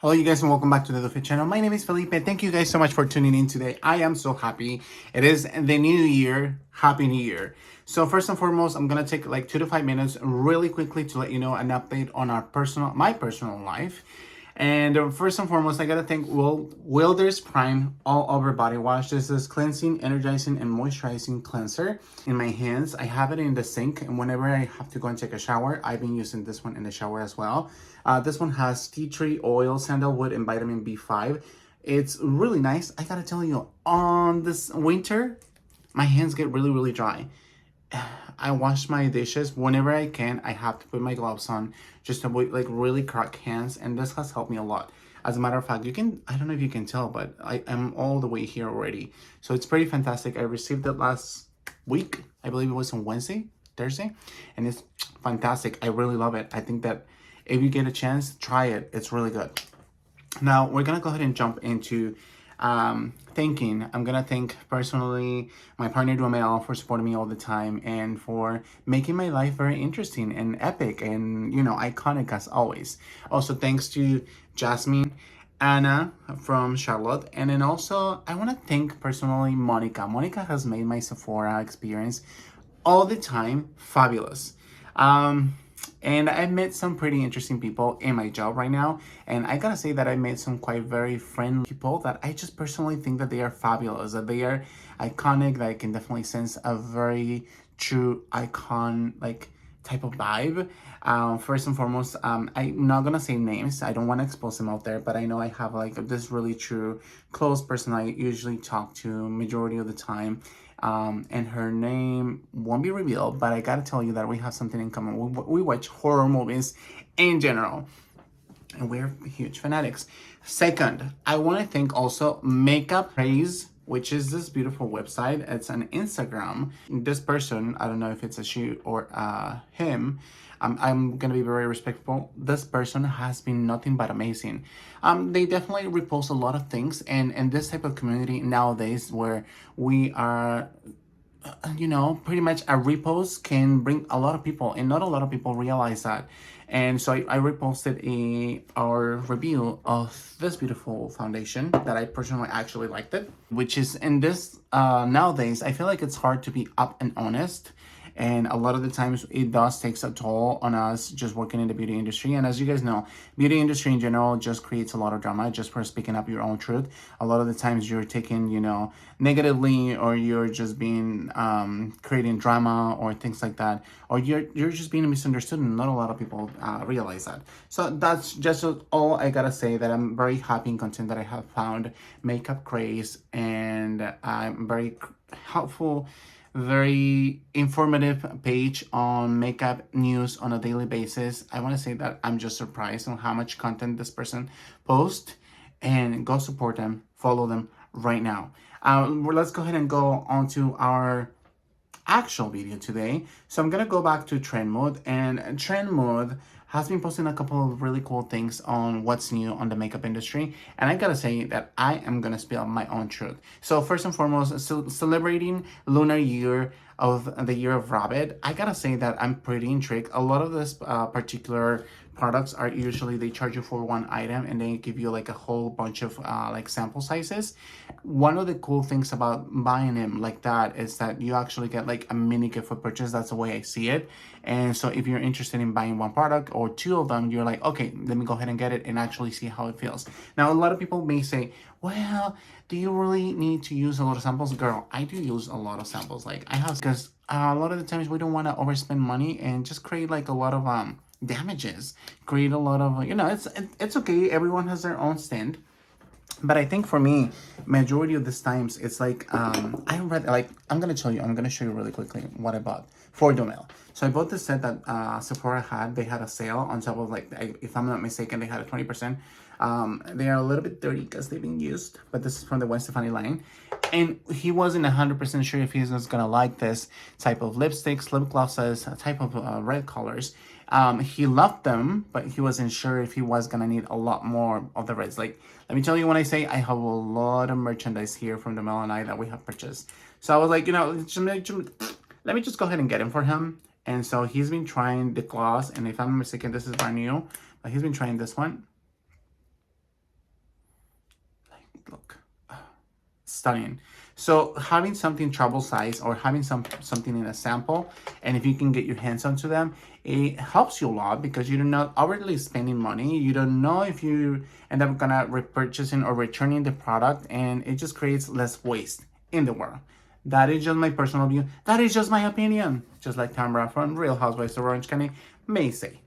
Hello, you guys, and welcome back to the Luffy channel. My name is Felipe. Thank you guys so much for tuning in today. I am so happy. It is the new year. Happy New Year. So first and foremost, I'm gonna take like 2 to 5 minutes really quickly to let you know an update on my personal life. And first and foremost, I gotta thank Wilders Prime All Over Body Wash. This is cleansing, energizing, and moisturizing cleanser in my hands. I have it in the sink, and whenever I have to go and take a shower, I've been using this one in the shower as well. This one has tea tree oil, sandalwood, and vitamin B5. It's really nice. I gotta tell you, on this winter, my hands get really dry. I wash my dishes whenever I can. I have to put my gloves on just to avoid like really cracked hands, and this has helped me a lot. As a matter of fact, I don't know if you can tell, but I am all the way here already. So it's pretty fantastic. I received it last week. I believe it was on Thursday, and it's fantastic. I really love it. I think that if you get a chance, try it. It's really good. Now we're gonna go ahead and jump into thanking. I'm gonna thank personally my partner Duamel for supporting me all the time and for making my life very interesting and epic and iconic as always. Also thanks to Jasmine, Anna from Charlotte, and then also I want to thank personally Monica. Monica has made my Sephora experience all the time fabulous. And I've met some pretty interesting people in my job right now. And I gotta say that I met some quite very friendly people that I just personally think that they are fabulous, that they are iconic, that I can definitely sense a very true icon like type of vibe. First and foremost, I'm not gonna say names. I don't want to expose them out there, but I know I have like this really true close person I usually talk to majority of the time. And her name won't be revealed, but I gotta tell you that we have something in common. We watch horror movies in general, and we're huge fanatics. Second, I want to thank also Makeup Praise, which is this beautiful website. It's an Instagram. This person, I don't know if it's a she or him. I'm gonna be very respectful. This person has been nothing but amazing. They definitely repost a lot of things, and this type of community nowadays where we are pretty much a repost can bring a lot of people, and not a lot of people realize that. And so I reposted our review of this beautiful foundation that I personally actually liked it, which is in this nowadays, I feel like it's hard to be up and honest. And a lot of the times it does takes a toll on us just working in the beauty industry. And as you guys know, beauty industry in general just creates a lot of drama just for speaking up your own truth. A lot of the times you're taken, negatively, or you're just being creating drama or things like that, or you're just being misunderstood, and not a lot of people realize that. So that's just all I gotta say, that I'm very happy and content that I have found Makeup Craze, and I'm very helpful, very informative page on makeup news on a daily basis. I want to say that I'm just surprised on how much content this person posts, and go support them, follow them right now. Let's go ahead and go on to our actual video today. So I'm gonna go back to Trend Mode, and Trend Mode has been posting a couple of really cool things on what's new on the makeup industry, and I gotta say that I am gonna spill my own truth. So first and foremost, celebrating Lunar Year of the Year of Rabbit, I gotta say that I'm pretty intrigued. A lot of this particular products are usually, they charge you for one item and they give you like a whole bunch of like sample sizes. One of the cool things about buying them like that is that you actually get like a mini gift for purchase. That's the way I see it. And so if you're interested in buying one product or two of them, you're like, okay, let me go ahead and get it and actually see how it feels. Now, a lot of people may say, well, do you really need to use a lot of samples? Girl, I do use a lot of samples. Like I have, because a lot of the times we don't want to overspend money and just create like a lot of damages, create a lot of it's okay, everyone has their own stand. But I think for me, majority of these times, it's like I'm gonna show you really quickly what I bought for Domel. So I bought this set that Sephora had. They had a sale on top of if I'm not mistaken, they had a 20%. They are a little bit dirty because they've been used, but this is from the Gwen Stefani line. And he wasn't 100% sure if he was gonna like this type of lipsticks, lip glosses, type of red colors. He loved them, but he wasn't sure if he was gonna need a lot more of the reds. Like, let me tell you, when I say I have a lot of merchandise here from the Mel and I that we have purchased. So I was like, let me just go ahead and get him for him. And so he's been trying the gloss, and if I'm not mistaken, this is brand new, but he's been trying this one. look, stunning. So having something travel size or having something in a sample, and if you can get your hands onto them, it helps you a lot because you're not overly spending money. You don't know if you end up gonna repurchasing or returning the product, and it just creates less waste in the world. That is just my personal view. That is just my opinion. Just like Tamra from Real Housewives of Orange County may say.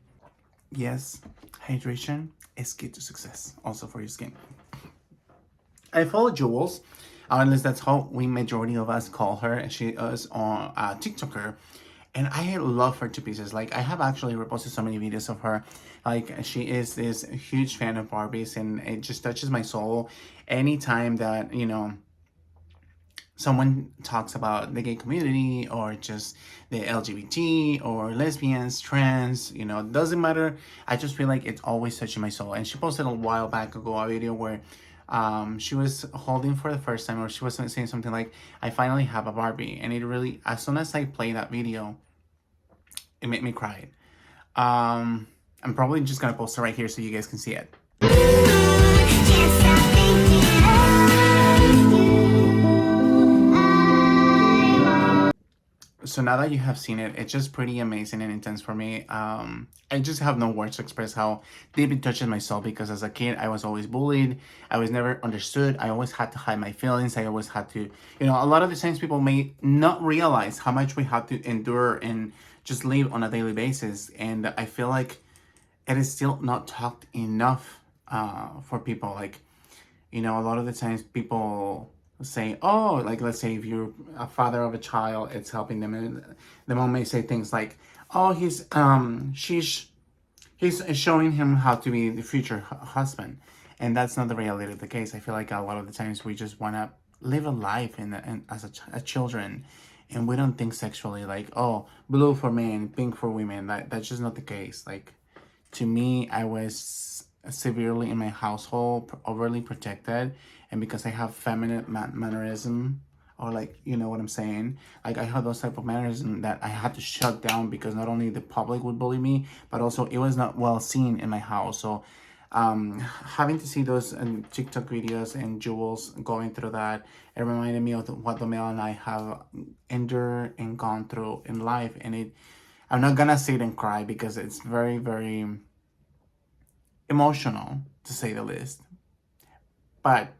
Yes, hydration is key to success, also for your skin. I follow Jules, at least that's how we majority of us call her, and she is on TikToker, and I love her to pieces. Like I have actually reposted so many videos of her. Like she is this huge fan of Barbies, and it just touches my soul anytime that someone talks about the gay community or just the LGBT or lesbians, trans, doesn't matter. I just feel like it's always touching my soul. And she posted a while back ago a video where she was holding for the first time, or she was saying something like, I finally have a Barbie. And it really, as soon as I play that video, it made me cry. I'm probably just gonna post it right here so you guys can see it. So now that you have seen it, it's just pretty amazing and intense for me. I just have no words to express how deep it touches my soul, because as a kid, I was always bullied. I was never understood. I always had to hide my feelings. I always had to, a lot of the times people may not realize how much we have to endure and just live on a daily basis. And I feel like it is still not talked enough for people. Like, a lot of the times people say, oh, like let's say if you're a father of a child, it's helping them, and the mom may say things like, oh, he's showing him how to be the future husband, and that's not the reality of the case. I feel like a lot of the times we just want to live a life as a children, and we don't think sexually, like, oh, blue for men, pink for women. That's just not the case. Like, to me, I was severely in my household overly protected, and because I have feminine mannerism, or like, you know what I'm saying, like I had those type of mannerism that I had to shut down, because not only the public would bully me, but also it was not well seen in my house. So having to see those TikTok videos and Jules going through that, it reminded me of what Domel and I have endured and gone through in life. And I'm not gonna sit and cry because it's very, very emotional, to say the least. But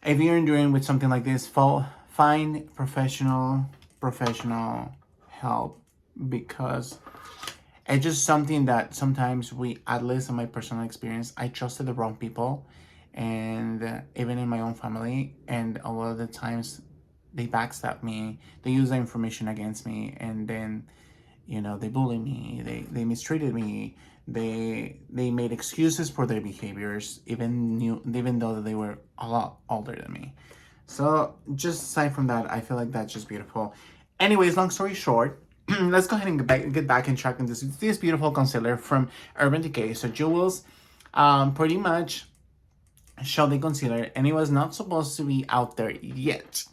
if you're enduring with something like this, find professional help, because it's just something that sometimes at least in my personal experience, I trusted the wrong people, and even in my own family, and a lot of the times they backstab me, they use that information against me, and then they bully me, they mistreated me, they made excuses for their behaviors, even though they were a lot older than me. So just aside from that, I feel like that's just beautiful. Anyways, long story short, let's go ahead and get back and track in this beautiful concealer from Urban Decay. So Jules pretty much showed the concealer, and it was not supposed to be out there yet.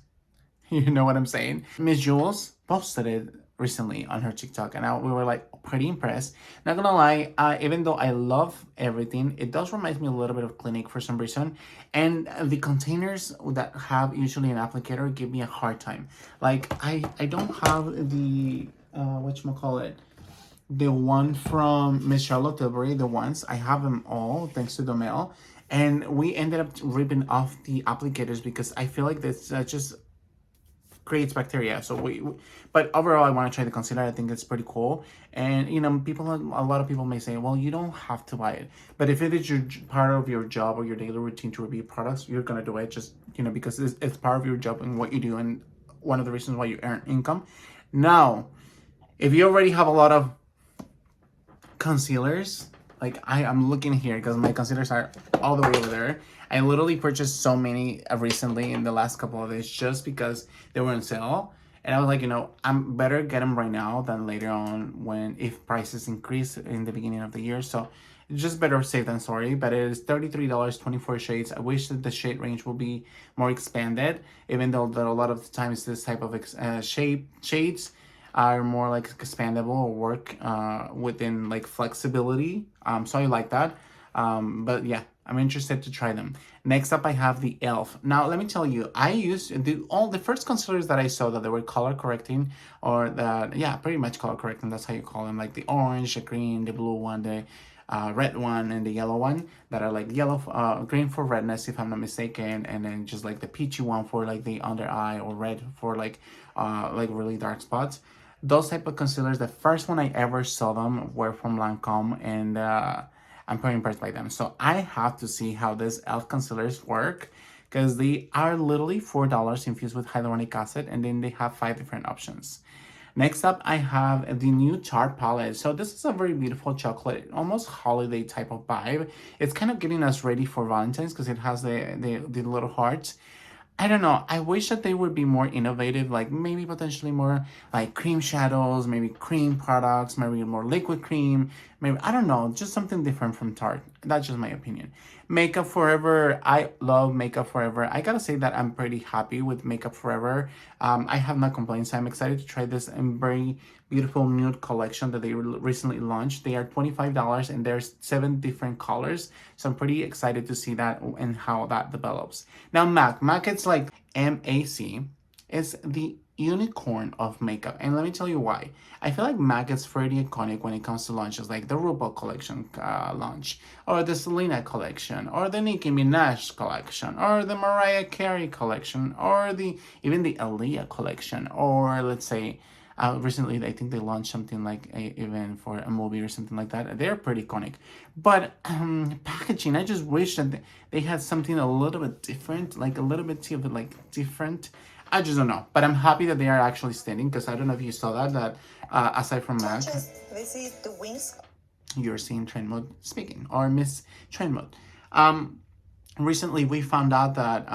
You know what I'm saying? Miss Jules posted it recently on her TikTok, and we were like pretty impressed. Not gonna lie, even though I love everything, it does remind me a little bit of Clinique for some reason. And the containers that have usually an applicator give me a hard time. Like I don't have the whatchamacallit, the one from Miss Charlotte Tilbury, the ones. I have them all thanks to Domel. And we ended up ripping off the applicators because I feel like this just creates bacteria. So but overall, I want to try the concealer. I think it's pretty cool. And a lot of people may say, well, you don't have to buy it, but if it is part of your job or your daily routine to review products, you're gonna do it. Just because it's part of your job and what you do, and one of the reasons why you earn income. Now, if you already have a lot of concealers, like I'm looking here because my concealers are all the way over there. I literally purchased so many recently in the last couple of days just because they were on sale. And I was like, I'm better get them right now than later on if prices increase in the beginning of the year. So it's just better safe than sorry. But it is $33, 24 shades. I wish that the shade range will be more expanded, even though that a lot of the times this type of shades are more like expandable or work within like flexibility. So I like that. But yeah, I'm interested to try them. Next up, I have the e.l.f. Now, let me tell you, I used all the first concealers that I saw that they were color correcting, or that, yeah, pretty much color correcting. That's how you call them, like the orange, the green, the blue one, the red one, and the yellow one that are like yellow, green for redness, if I'm not mistaken, and then just like the peachy one for like the under eye, or red for like really dark spots. Those type of concealers, the first one I ever saw them were from Lancome, and I'm pretty impressed by them. So I have to see how these e.l.f. concealers work, because they are literally $4 infused with hyaluronic acid, and then they have 5 different options. Next up, I have the new Tarte palette. So this is a very beautiful chocolate, almost holiday type of vibe. It's kind of getting us ready for Valentine's because it has the little hearts. I don't know. I wish that they would be more innovative, like maybe potentially more like cream shadows, maybe cream products, maybe more liquid cream, maybe, I don't know, just something different from Tarte. That's just my opinion. Makeup Forever, I love Makeup Forever. I gotta say that I'm pretty happy with Makeup Forever. I have no complaints. I'm excited to try this very beautiful nude collection that they recently launched. They are $25 and there's 7 different colors. So I'm pretty excited to see that and how that develops. Now MAC, it's like MAC is the unicorn of makeup. And let me tell you why. I feel like MAC is pretty iconic when it comes to launches, like the RuPaul collection launch, or the Selena collection, or the Nicki Minaj collection, or the Mariah Carey collection, or even the Aaliyah collection, or let's say recently, I think they launched something like even for a movie or something like that. They're pretty iconic. But packaging, I just wish that they had something a little bit different, like a little bit of like different. I just don't know. But I'm happy that they are actually standing, because I don't know if you saw that aside from MAC, this is the wings. You're seeing Trend Mode speaking, or Miss Trend Mode. Recently we found out that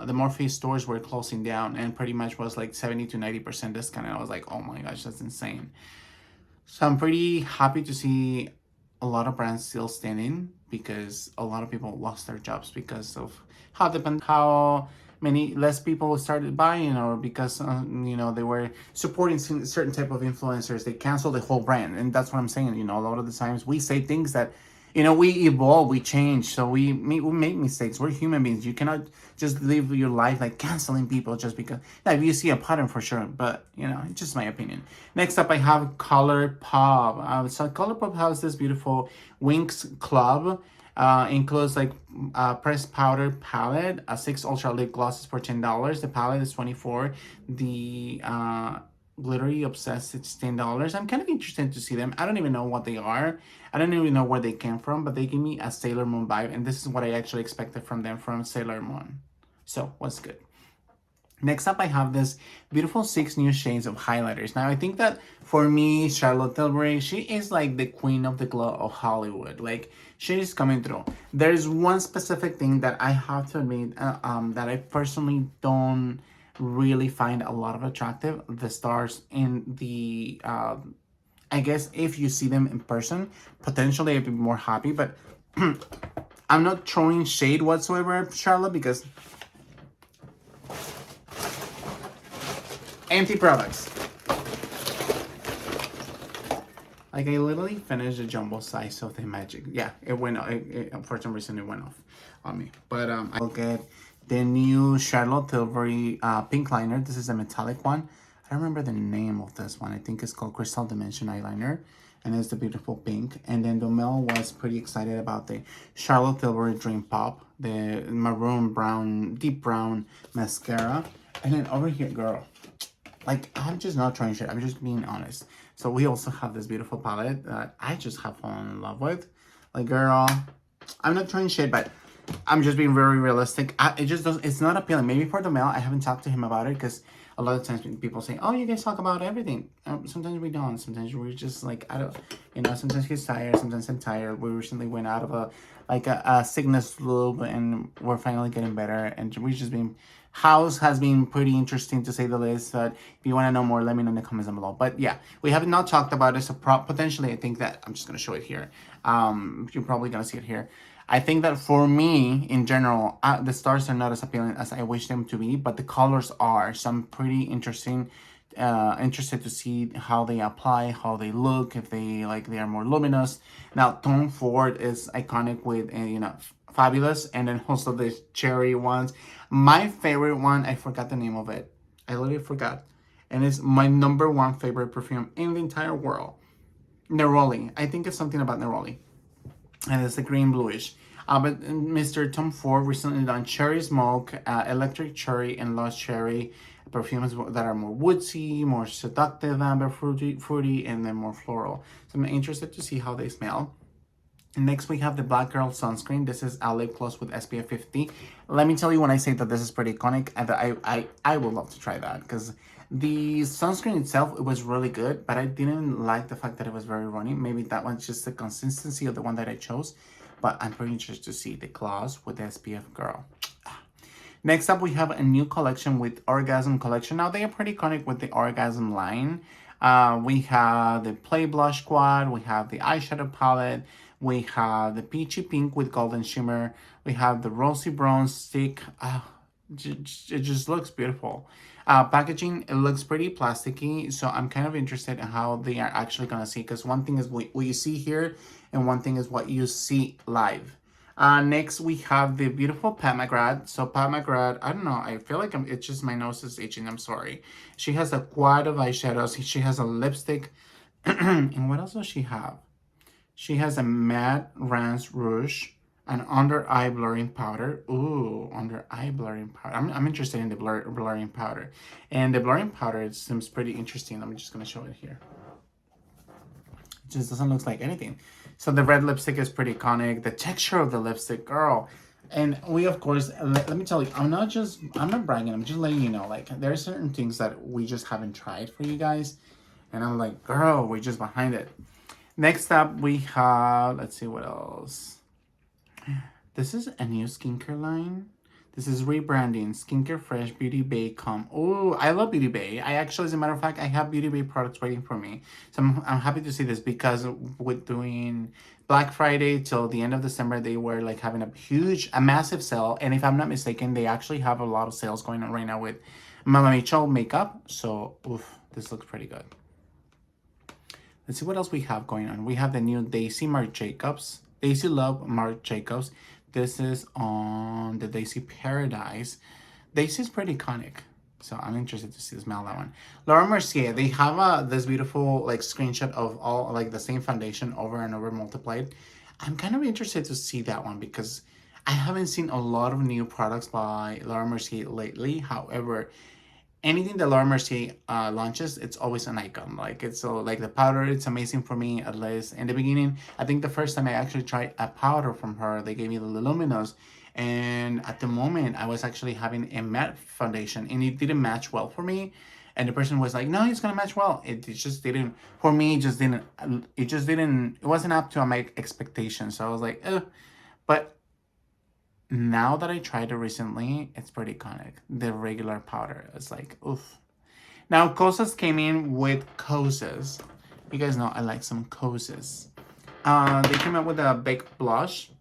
the Morphe stores were closing down, and pretty much was like 70 to 90% discount, and I was like, oh my gosh, that's insane. So I'm pretty happy to see a lot of brands still standing, because a lot of people lost their jobs because of how many less people started buying, or because they were supporting certain type of influencers. They canceled the whole brand, and that's what I'm saying. A lot of the times we say things that we evolve, we change, so we make mistakes. We're human beings. You cannot just live your life like canceling people just because. Yeah, if you see a pattern, for sure, but it's just my opinion. Next up, I have ColourPop. So ColourPop has this beautiful Winx Club. Includes like pressed powder palette, 6 ultra lip glosses for $10. The palette is $24. The glittery obsessed, it's $10. I'm kind of interested to see them. I don't even know what they are. I don't even know where they came from, but they give me a Sailor Moon vibe, and this is what I actually expected from them, from Sailor Moon. So what's good? Next up, I have this beautiful 6 new shades of highlighters. Now, I think that for me, Charlotte Tilbury, she is like the queen of the glow of Hollywood. Like, she is coming through. There's one specific thing that I have to admit that I personally don't really find a lot of attractive. The stars in the, I guess if you see them in person, potentially I'd be more happy. But I'm not throwing shade whatsoever, Charlotte, because empty products. Like, I literally finished the jumbo size of the Magic. Yeah, it went off. For some reason, it went off on me. But I will get the new Charlotte Tilbury pink liner. This is a metallic one. I don't remember the name of this one. I think it's called Crystal Dimension Eyeliner. And it's the beautiful pink. And then Domel was pretty excited about the Charlotte Tilbury Dream Pop. The maroon brown, deep brown mascara. And then over here, girl. Like, I'm just not trying shit. I'm just being honest. So we also have this beautiful palette that I just have fallen in love with. Like, girl, I'm not trying shit, but I'm just being very realistic. It just doesn't, it's not appealing. Maybe for the male, I haven't talked to him about it, because a lot of times people say, oh, you guys talk about everything. Sometimes we don't. Sometimes we're just like, I don't, sometimes he's tired. Sometimes I'm tired. We recently went out of a sickness loop, and we're finally getting better. And we've just been, house has been pretty interesting, to say the least. But if you want to know more, let me know in the comments down below. But yeah, we have not talked about it. So potentially, I think that I'm just going to show it here. You're probably going to see it here. I think that for me, in general, the stars are not as appealing as I wish them to be, but the colors are. So I'm pretty interested to see how they apply, how they look, if they are more luminous. Now, Tom Ford is iconic with fabulous. And then also the cherry ones. My favorite one, I forgot the name of it. I literally forgot. And it's my number one favorite perfume in the entire world. Neroli. I think it's something about Neroli. And it's the green bluish. But Mr. Tom Ford recently launched Cherry Smoke, Electric Cherry, and Lost Cherry perfumes that are more woodsy, more seductive, amber, fruity, and then more floral. So I'm interested to see how they smell. Next, we have the Black Girl Sunscreen. This is a lip gloss with SPF 50. Let me tell you, when I say that this is pretty iconic, I would love to try that, because the sunscreen itself, it was really good, but I didn't like the fact that it was very runny. Maybe that one's just the consistency of the one that I chose, but I'm pretty interested to see the gloss with the SPF Girl. Next up, we have a new collection with Orgasm Collection. Now, they are pretty iconic with the Orgasm line. We have the Play Blush Quad. We have the eyeshadow palette. We have the Peachy Pink with Golden Shimmer. We have the Rosy Bronze Stick. It just looks beautiful. Packaging, it looks pretty plasticky, so I'm kind of interested in how they are actually going to see, because one thing is what you see here, and one thing is what you see live. Next, we have the beautiful Pat McGrath. So Pat McGrath, I don't know, I feel like it's just my nose is itching, I'm sorry. She has a quad of eyeshadows. She has a lipstick. And what else does she have? She has a matte Rance Rouge, an under eye blurring powder. Ooh, under eye blurring powder. I'm interested in the blurring powder. And the blurring powder, it seems pretty interesting. I'm just going to show it here. It just doesn't look like anything. So the red lipstick is pretty iconic. The texture of the lipstick, girl. And we, of course, let me tell you, I'm not bragging. I'm just letting you know, like, there are certain things that we just haven't tried for you guys. And I'm like, girl, we're just behind it. Next up, we have, let's see what else. This is a new skincare line. This is rebranding. Skincare Fresh Beauty Bay Come. Oh, I love Beauty Bay. I actually, as a matter of fact, I have Beauty Bay products waiting for me. So I'm happy to see this, because with doing Black Friday till the end of December, they were like having a massive sale. And if I'm not mistaken, they actually have a lot of sales going on right now with Mama Mitchell makeup. So, this looks pretty good. Let's see what else we have going on. We have the new Daisy Marc Jacobs. Daisy Love Marc Jacobs. This is on the Daisy Paradise. Daisy is pretty iconic, so I'm interested to smell that one. Laura Mercier, they have this beautiful like screenshot of all like the same foundation over and over multiplied. I'm kind of interested to see that one, because I haven't seen a lot of new products by Laura Mercier lately. However, anything that Laura Mercier launches, it's always an icon. Like, it's so like the powder, it's amazing for me, at least in the beginning. I think the first time I actually tried a powder from her, they gave me the Luminous, and at the moment I was actually having a matte foundation, and it didn't match well for me. And the person was like, no, it's gonna match well. It just didn't, for me, it wasn't up to my expectations. So I was like, but now that I tried it recently, it's pretty iconic. The regular powder, it's like, oof. Now, Kosas came in with Kosas. You guys know I like some Kosas. They came out with a baked blush.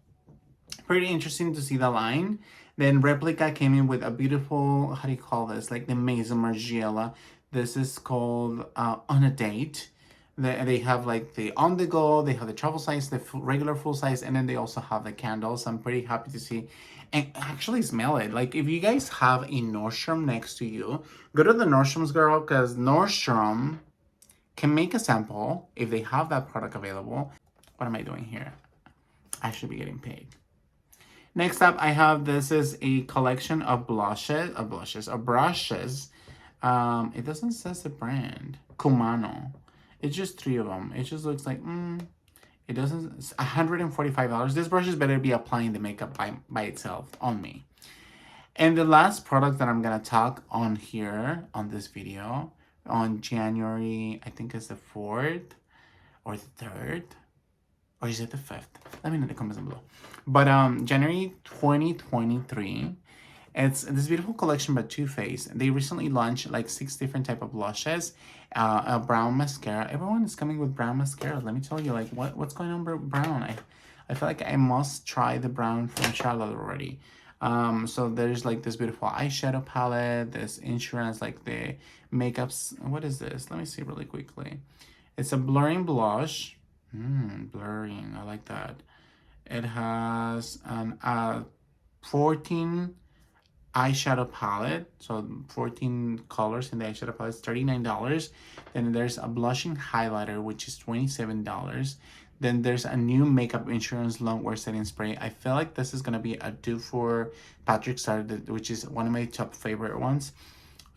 Pretty interesting to see the line. Then Replica came in with a beautiful, how do you call this? Like the Maison Margiela. This is called On a Date. They have like the on the go, they have the travel size, the regular full size, and then they also have the candles. I'm pretty happy to see and actually smell it. Like, if you guys have a Nordstrom next to you, go to the Nordstrom's, girl, because Nordstrom can make a sample if they have that product available. What am I doing here? I should be getting paid. Next up, I have, this is a collection of brushes. It doesn't say the brand. Kumano. It's just 3 of them. It just looks like, it doesn't, it's $145. This brush is better be applying the makeup by itself on me. And the last product that I'm going to talk on here on this video on January, I think it's the 4th or the 3rd, or is it the 5th? Let me know in the comments below. But January 2023, it's this beautiful collection by Too Faced. They recently launched like 6 different type of blushes, a brown mascara. Everyone is coming with brown mascara. Let me tell you, like, what's going on with brown? I feel like I must try the brown from Charlotte already. So there's like this beautiful eyeshadow palette, this Insurance, like the makeups. What is this? Let me see really quickly. It's a blurring blush. Blurring, I like that. It has an 14 eyeshadow palette, so 14 colors in the eyeshadow palette, is $39. Then there's a blushing highlighter, which is $27. Then there's a new makeup insurance longwear setting spray. I feel like this is gonna be a do for Patrick Star, which is one of my top favorite ones.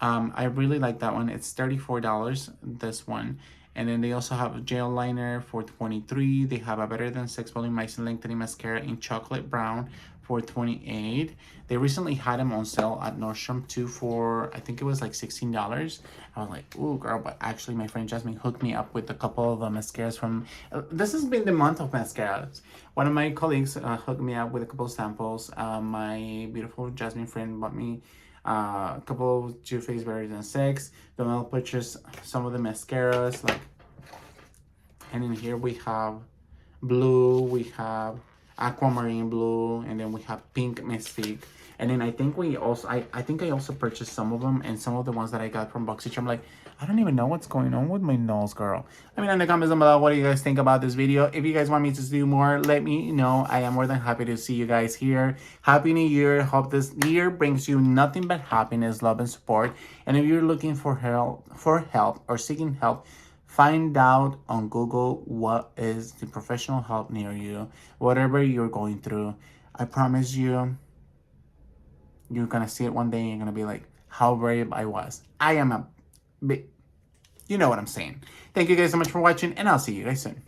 I really like that one. It's $34, this one. And then they also have a gel liner for $23. They have a Better Than Sex Volumizing Lengthening Mascara in chocolate brown for $28. They recently had them on sale at Nordstrom too for, I think it was like $16. I was like, ooh, girl, but actually my friend Jasmine hooked me up with a couple of mascaras from, this has been the month of mascaras. One of my colleagues hooked me up with a couple of samples. My beautiful Jasmine friend bought me a couple of Too Faced Better Than Sex. Then I'll purchase some of the mascaras, like, and in here we have blue, we have aquamarine blue, and then we have pink Mystique. And then I think we also, I think I also purchased some of them, and some of the ones that I got from BoxyCharm. Like, I don't even know what's going on with my nose, girl. Let me know in the comments down below, what do you guys think about this video? If you guys want me to do more, let me know. I am more than happy to see you guys here. Happy New Year. Hope this year brings you nothing but happiness, love, and support. And if you're looking for help or seeking help, find out on Google what is the professional help near you, whatever you're going through. I promise you, you're gonna see it one day and you're gonna be like, how brave I was. I am a big, you know what I'm saying. Thank you guys so much for watching, and I'll see you guys soon.